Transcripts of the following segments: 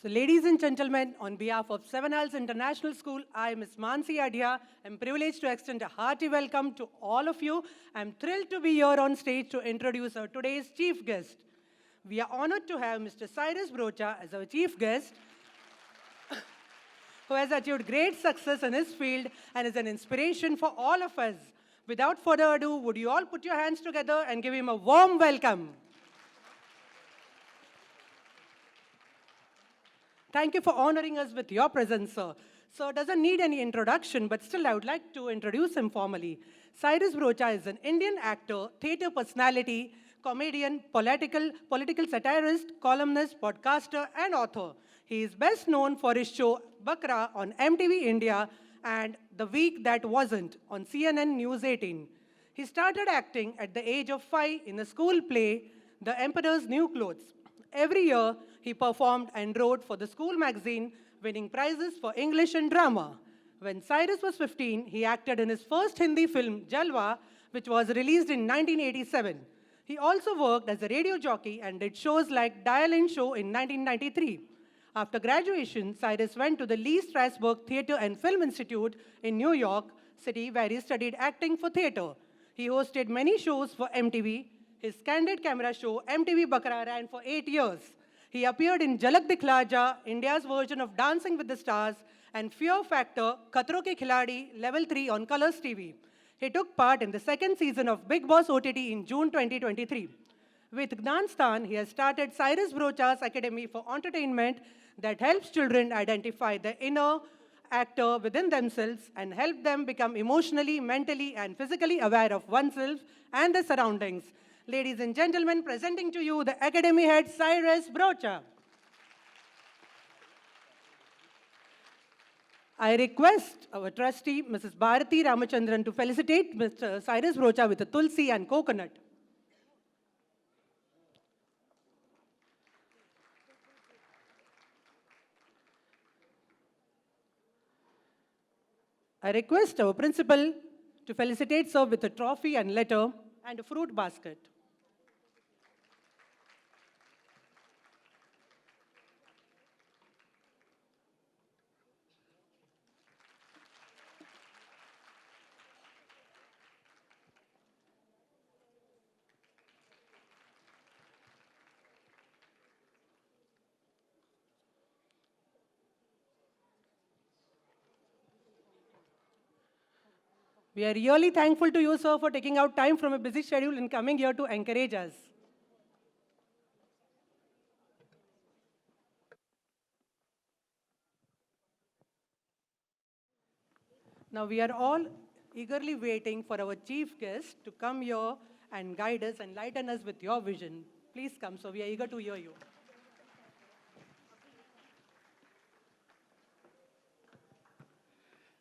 So, ladies and gentlemen, on behalf of Seven Hills International School, I, Ms. Mansi Adia, am privileged to extend a hearty welcome to all of you. I'm thrilled to be here on stage to introduce our today's chief guest. We are honored to have Mr. Cyrus Broacha as our chief guest, who has achieved great success in his field and is an inspiration for all of us. Without further ado, would you all put your hands together and give him a warm welcome? Thank you for honoring us with your presence, sir. Sir doesn't need any introduction, but still I would like to introduce him formally. Cyrus Broacha is an Indian actor, theatre personality, comedian, political satirist, columnist, podcaster, and author. He is best known for his show Bakra on MTV India and The Week That Wasn't on CNN News 18. He started acting at the age of 5 in a school play, The Emperor's New Clothes. Every year, he performed and wrote for the school magazine, winning prizes for English and drama. When Cyrus was 15, he acted in his first Hindi film, Jalwa, which was released in 1987. He also worked as a radio jockey and did shows like Dial-In Show in 1993. After graduation, Cyrus went to the Lee Strasberg Theatre and Film Institute in New York City, where he studied acting for theatre. He hosted many shows for MTV. His candid camera show, MTV Bakra, ran for 8 years. He appeared in Jhalak Dikhla Ja, India's version of Dancing with the Stars, and Fear Factor, Khatron Ke Khiladi, Level 3 on Colors TV. He took part in the second season of Bigg Boss OTT in June 2023. With Gnanstan, he has started Cyrus Broacha's Academy for Entertainment that helps children identify the inner actor within themselves and help them become emotionally, mentally, and physically aware of oneself and their surroundings. Ladies and gentlemen, presenting to you the Academy head, Cyrus Broacha. I request our trustee, Mrs. Bharati Ramachandran, to felicitate Mr. Cyrus Broacha with a tulsi and coconut. I request our principal to felicitate sir with a trophy and letter and a fruit basket. We are really thankful to you, sir, for taking out time from a busy schedule and coming here to encourage us. Now, we are all eagerly waiting for our chief guest to come here and guide us and lighten us with your vision. Please come, so we are eager to hear you.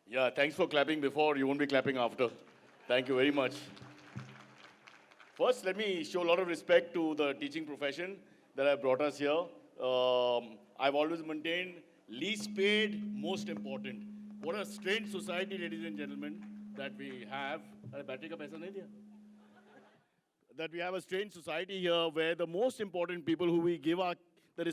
Yeah, thanks for clapping before. You won't be clapping after. Thank you very much. First, let me show a lot of respect to the teaching profession that have brought us here. I've always maintained least paid, most important. What a strange society, ladies and gentlemen, that we have. That we have a strange society here where the most important people who we give the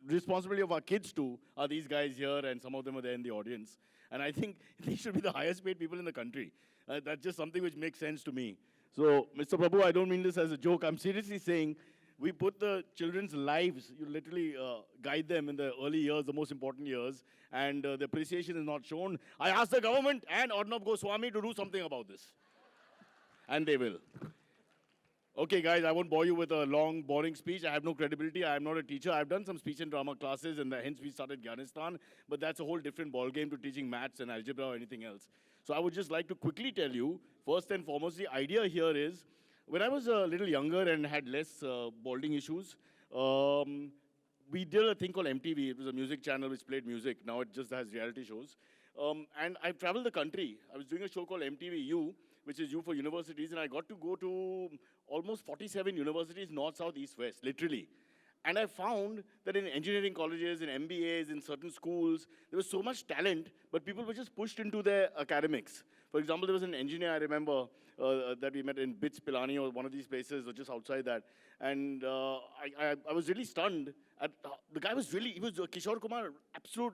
responsibility of our kids to are these guys here, and some of them are there in the audience. And I think they should be the highest paid people in the country. That's just something which makes sense to me. So, Mr. Prabhu, I don't mean this as a joke. I'm seriously saying we put the children's lives, you literally guide them in the early years, the most important years, and the appreciation is not shown. I ask the government and Arnab Goswami to do something about this. And they will. Okay, guys, I won't bore you with a long, boring speech. I have no credibility. I am not a teacher. I've done some speech and drama classes, and hence we started Gyanistan. But that's a whole different ballgame to teaching maths and algebra or anything else. So I would just like to quickly tell you, first and foremost, the idea here is, when I was a little younger and had less balding issues, we did a thing called MTV. It was a music channel which played music. Now it just has reality shows. And I traveled the country. I was doing a show called MTV U, which is U for universities, and I got to go to almost 47 universities, north, south, east, west, literally. And I found that in engineering colleges, in MBAs, in certain schools, there was so much talent, but people were just pushed into their academics. For example, there was an engineer, I remember, that we met in Bits Pilani or one of these places or just outside that. And I was really stunned. The guy was really, he was Kishore Kumar, absolute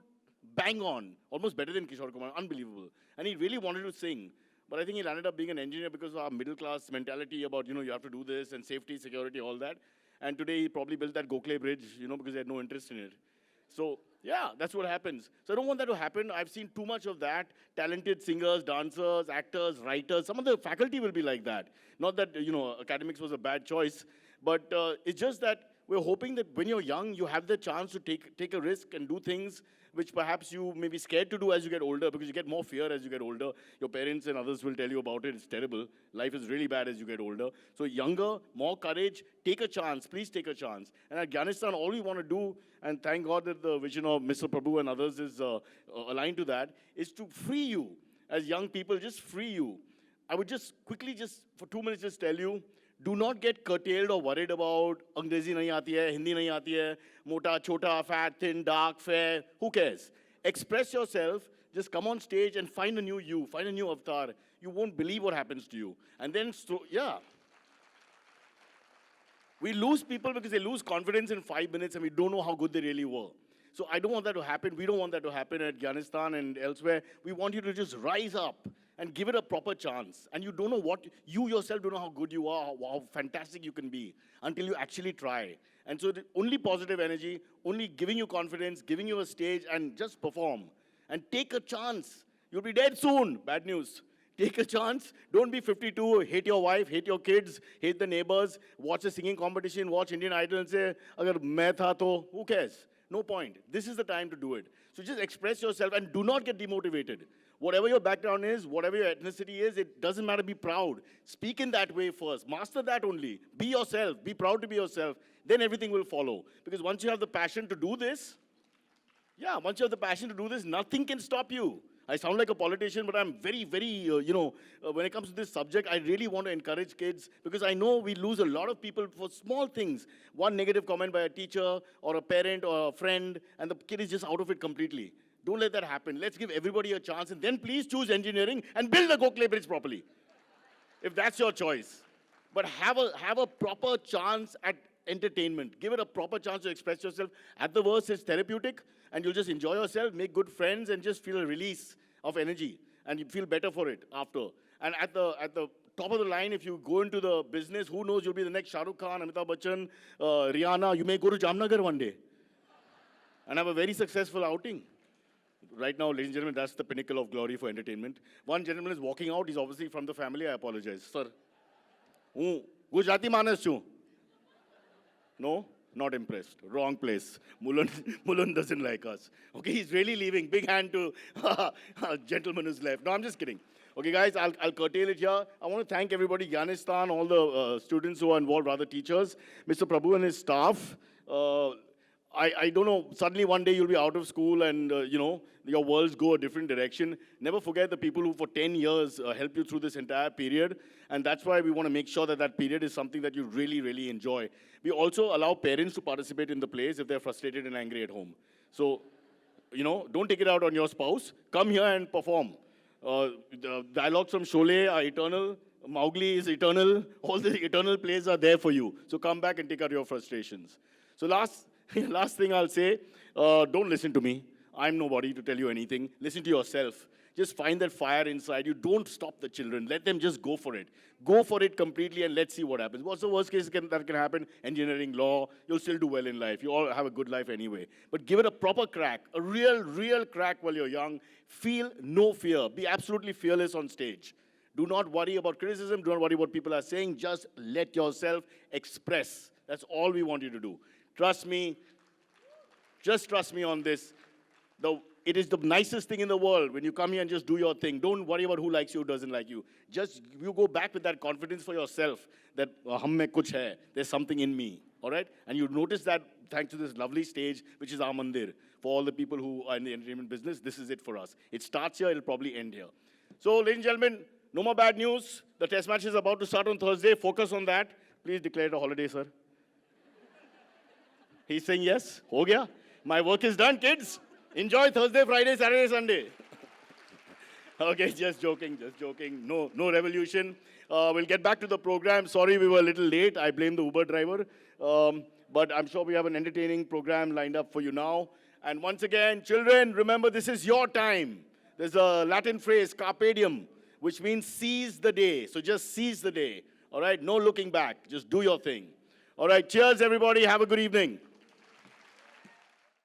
bang on, almost better than Kishore Kumar, unbelievable. And he really wanted to sing. But I think he ended up being an engineer because of our middle class mentality about, you have to do this and safety, security, all that. And today he probably built that Gokhale Bridge, because he had no interest in it. So, yeah, that's what happens. So I don't want that to happen. I've seen too much of that. Talented singers, dancers, actors, writers. Some of the faculty will be like that. Not that, academics was a bad choice. But it's just that we're hoping that when you're young, you have the chance to take a risk and do things which perhaps you may be scared to do as you get older, because you get more fear as you get older. Your parents and others will tell you about it. It's terrible. Life is really bad as you get older. So younger, more courage, take a chance. Please take a chance. And at Afghanistan, all we want to do, and thank God that the vision of Mr. Prabhu and others is aligned to that, is to free you. As young people, just free you. I would just quickly, for 2 minutes, just tell you, do not get curtailed or worried about Angrezi nahi aati hai, Hindi nahi aati hai, mota, chota, fat, thin, dark, fair. Who cares? Express yourself. Just come on stage and find a new you, find a new avatar. You won't believe what happens to you. And then, we lose people because they lose confidence in 5 minutes and we don't know how good they really were. So I don't want that to happen. We don't want that to happen at Afghanistan and elsewhere. We want you to just rise up and give it a proper chance. And you don't know you yourself don't know how good you are, how fantastic you can be until you actually try. And so only positive energy, only giving you confidence, giving you a stage and just perform. And take a chance. You'll be dead soon. Bad news. Take a chance. Don't be 52, hate your wife, hate your kids, hate the neighbors, watch a singing competition, watch Indian Idol and say, agar main tha to, who cares? No point. This is the time to do it. So just express yourself and do not get demotivated. Whatever your background is, whatever your ethnicity is, it doesn't matter. Be proud. Speak in that way first. Master that only. Be yourself. Be proud to be yourself. Then everything will follow. Because once you have the passion to do this, nothing can stop you. I sound like a politician, but I'm very, very, when it comes to this subject, I really want to encourage kids because I know we lose a lot of people for small things. One negative comment by a teacher or a parent or a friend, and the kid is just out of it completely. Don't let that happen. Let's give everybody a chance, and then please choose engineering and build the Gokhale Bridge properly, if that's your choice. But have a proper chance at entertainment. Give it a proper chance to express yourself. At the worst, it's therapeutic, and you'll just enjoy yourself, make good friends, and just feel a release of energy, and you feel better for it after. And at the top of the line, if you go into the business, who knows, you'll be the next Shah Rukh Khan, Amitabh Bachchan, Rihanna. You may go to Jamnagar one day and have a very successful outing. Right now, ladies and gentlemen, that's the pinnacle of glory for entertainment. One gentleman is walking out. He's obviously from the family. I apologize. Sir, Gujarati manas chu. No? Not impressed. Wrong place. Mulund doesn't like us. Okay, he's really leaving. Big hand to a gentleman who's left. No, I'm just kidding. Okay, guys, I'll curtail it here. I want to thank everybody, Afghanistan, all the students who are involved, rather teachers, Mr. Prabhu and his staff. I don't know, suddenly one day you'll be out of school and, your worlds go a different direction. Never forget the people who for 10 years helped you through this entire period. And that's why we want to make sure that that period is something that you really, really enjoy. We also allow parents to participate in the plays if they're frustrated and angry at home. So, don't take it out on your spouse. Come here and perform. The dialogues from Sholay are eternal. Mowgli is eternal. All the eternal plays are there for you. So come back and take out your frustrations. So last thing I'll say, don't listen to me. I'm nobody to tell you anything. Listen to yourself. Just find that fire inside you. Don't stop the children. Let them just go for it. Go for it completely and let's see what happens. What's the worst case that can happen? Engineering, law. You'll still do well in life. You all have a good life anyway. But give it a proper crack, a real crack while you're young. Feel no fear. Be absolutely fearless on stage. Do not worry about criticism. Do not worry what people are saying. Just let yourself express. That's all we want you to do. Trust me. Just trust me on this. It is the nicest thing in the world when you come here and just do your thing. Don't worry about who likes you, who doesn't like you. Just you go back with that confidence for yourself that hum mein kuch hai. There's something in me. All right? And you notice that thanks to this lovely stage, which is our mandir. For all the people who are in the entertainment business, this is it for us. It starts here, it'll probably end here. So, ladies and gentlemen, no more bad news. The test match is about to start on Thursday. Focus on that. Please declare it a holiday, sir. He's saying yes. Ho gaya. My work is done, kids. Enjoy Thursday, Friday, Saturday, Sunday. Okay, just joking, just joking. No, no revolution. We'll get back to the program. Sorry we were a little late. I blame the Uber driver. But I'm sure we have an entertaining program lined up for you now. And once again, children, remember this is your time. There's a Latin phrase, carpe diem, which means seize the day. So just seize the day. All right, no looking back. Just do your thing. All right, cheers, everybody. Have a good evening.